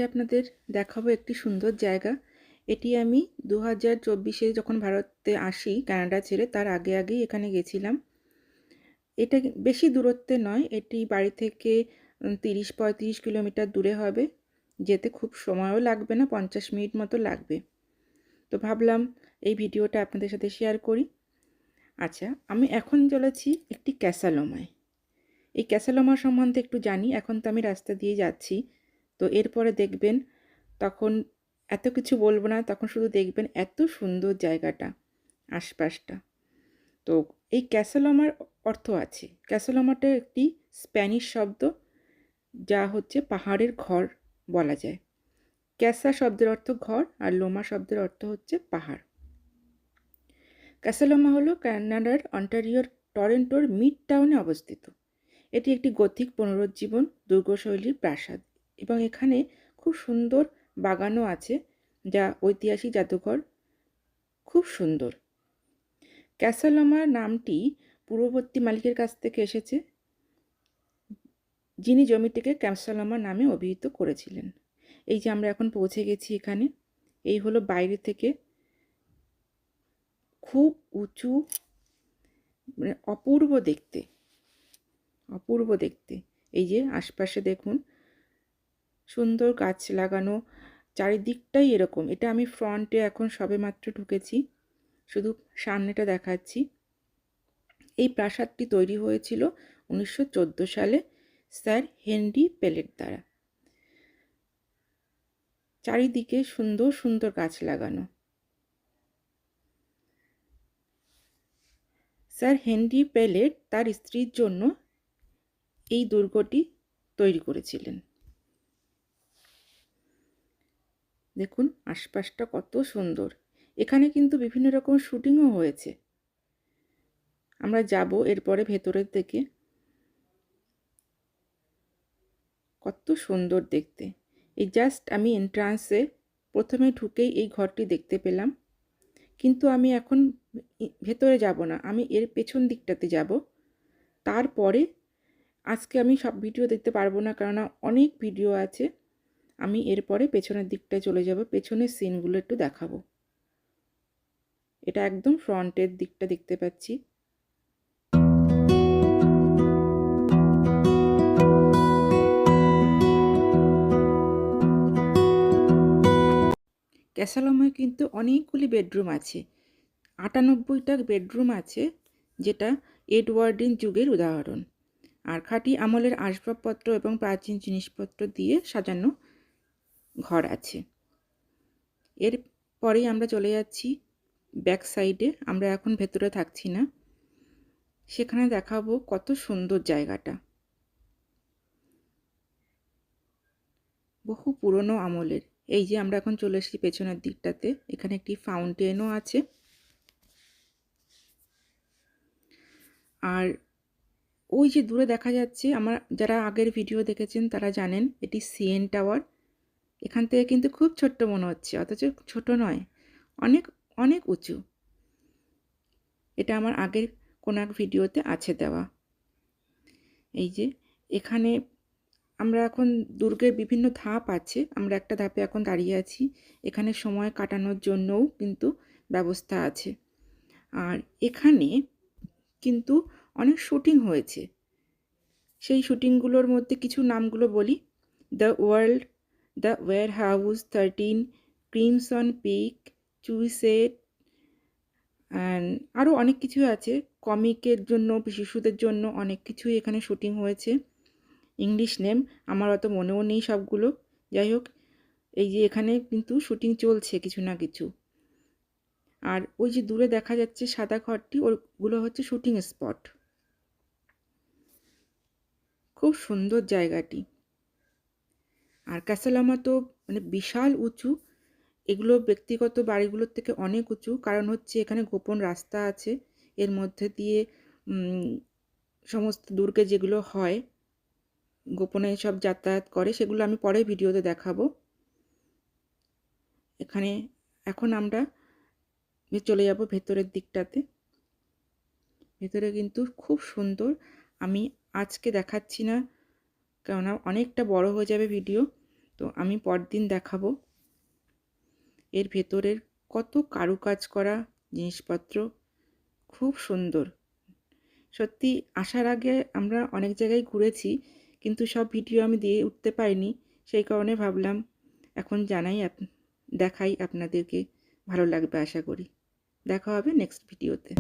আপনাদের দেখাবো একটি সুন্দর জায়গা। এটি আমি 2024-এ যখন ভারতে আসি কানাডা ছেড়ে, তার আগেই এখানে গেছিলাম। এটা বেশি দূরত্বে নয়, এটি বাড়ি থেকে 30-35 কিলোমিটার দূরে হবে। যেতে খুব সময়ও লাগবে না, 50 মিনিট মতো লাগবে। তো ভাবলাম এই ভিডিওটা আপনাদের সাথে শেয়ার করি। আচ্ছা, আমি এখন চলেছি একটি ক্যাসালোমায়। এই ক্যাসালোমা সম্বন্ধে একটু জানি, এখন তো আমি রাস্তা দিয়ে যাচ্ছি। তো এরপরে দেখবেন, তখন এত কিছু বলবো না, তখন শুধু দেখবেন এত সুন্দর জায়গাটা, আশপাশটা। তো এই ক্যাসালোমার অর্থ আছে। ক্যাসালোমাটা একটি স্প্যানিশ শব্দ, যা হচ্ছে পাহাড়ের ঘর বলা যায়। ক্যাসা শব্দের অর্থ ঘর, আর লোমা শব্দের অর্থ হচ্ছে পাহাড়। ক্যাসালোমা হলো কানাডার অন্টারিওর টরন্টোর মিড টাউনে অবস্থিত। এটি একটি গথিক পুনরুজ্জীবন দুর্গশৈলীর প্রাসাদ, এবং এখানে খুব সুন্দর বাগানও আছে, যা ঐতিহাসিক জাদুঘর। খুব সুন্দর। ক্যাসালোমার নামটি পূর্ববর্তী মালিকের কাছ থেকে এসেছে, যিনি জমিটিকে ক্যাসালোমা নামে অভিহিত করেছিলেন। এই যে আমরা এখন পৌঁছে গেছি এখানে, এই হলো বাইরে থেকে খুব উঁচু, মানে অপূর্ব দেখতে, অপূর্ব দেখতে। এই যে আশপাশে দেখুন, সুন্দর গাছ লাগানো, চারিদিকটাই এরকম। এটা আমি ফ্রন্টে এখন সবেমাত্র ঢুকেছি, শুধু সামনেটা দেখাচ্ছি। এই প্রাসাদটি তৈরি হয়েছিল 1914 সালে স্যার হেনরি পেলেট দ্বারা। চারিদিকে সুন্দর সুন্দর গাছ লাগানো। স্যার হেনরি পেলেট তার স্ত্রীর জন্য এই দুর্গটি তৈরি করেছিলেন। দেখুন আশপাশটা কত সুন্দর। এখানে কিন্তু বিভিন্ন রকম শুটিংও হয়েছে। আমরা যাব এরপরে ভেতরের দিকে। কত সুন্দর দেখতে। এই জাস্ট আমি এন্ট্রান্সে প্রথমে ঢুকেই এই ঘরটি দেখতে পেলাম, কিন্তু আমি এখন ভেতরে যাব না, আমি এর পেছন দিকটাতে যাব। তারপরে আজকে আমি সব ভিডিও দেখতে পারবো না, কেননা অনেক ভিডিও আছে। আমি এরপরে পেছনের দিকটায় চলে যাব, পেছনের সিনগুলো একটু দেখাবো। এটা একদম ফ্রন্টের দিকটা দেখতে পাচ্ছি। ক্যাসালোমায় কিন্তু অনেকগুলি বেডরুম আছে, 98টা বেডরুম আছে, যেটা এডওয়ার্ডিন যুগের উদাহরণ। আর খাঁটি আমলের আসবাবপত্র এবং প্রাচীন জিনিসপত্র দিয়ে সাজানো ঘর আছে। এর পরেই আমরা চলে যাচ্ছি ব্যাক সাইডে। আমরা এখন ভেতরে থাকছি না, সেখানে দেখাবো কত সুন্দর জায়গাটা, বহু পুরনো আমলের। এই যে আমরা এখন চলে এসেছি পেছনের দিকটাতে, এখানে একটি ফাউন্টেনও আছে। আর ওই যে দূরে দেখা যাচ্ছে, আমার যারা আগের ভিডিও দেখেছেন তারা জানেন এটি সিএন টাওয়ার। এখান থেকে কিন্তু খুব ছোট্ট মনে হচ্ছে, অথচ ছোট নয়, অনেক অনেক উঁচু। এটা আমার আগের কোনো এক ভিডিওতে আছে দেওয়া। এই যে এখানে আমরা এখন দুর্গের বিভিন্ন ধাপ আছে, আমরা একটা ধাপে এখন দাঁড়িয়ে আছি। এখানে সময় কাটানোর জন্যও কিন্তু ব্যবস্থা আছে। আর এখানে কিন্তু অনেক শুটিং হয়েছে। সেই শুটিংগুলোর মধ্যে কিছু নামগুলো বলি: the world, the warehouse 13, crimson peak, চুইসেট, অ্যান্ড আরও অনেক কিছু আছে। কমিকের জন্য, শিশুদের জন্য অনেক কিছুই এখানে শুটিং হয়েছে। ইংলিশ নেম আমার অত মনেও নেই সবগুলো। যাই হোক, এই যে এখানে কিন্তু শুটিং চলছে কিছু না কিছু। আর ওই যে দূরে দেখা যাচ্ছে সাদা ঘরটি, ওগুলো হচ্ছে শুটিং স্পট। খুব সুন্দর জায়গাটি। আর ক্যাসালোমা তো মানে বিশাল উঁচু। এগুলো ব্যক্তিগত বাড়িগুলোর থেকে অনেক উঁচু, কারণ হচ্ছে এখানে গোপন রাস্তা আছে, এর মধ্যে দিয়ে সমস্ত দুর্গে যেগুলো হয়, গোপনে সব যাতায়াত করে, সেগুলো আমি পরে ভিডিওতে দেখাবো। এখানে এখন আমরা চলে যাব ভেতরের দিকটাতে। ভেতরে কিন্তু খুব সুন্দর। আমি আজকে দেখাচ্ছি না, কেননা অনেকটা বড় হয়ে যাবে ভিডিও। তো আমি পরদিন দেখাবো এর ভেতরের কত কারুকাজ করা জিনিসপত্র, খুব সুন্দর। সত্যি আসার আগে আমরা অনেক জায়গায় ঘুরেছি, কিন্তু সব ভিডিও আমি দিয়ে উঠতে পারিনি। সেই কারণে ভাবলাম এখন দেখাই আপনাদেরকে, ভালো লাগবে আশা করি। দেখা হবে নেক্সট ভিডিওতে।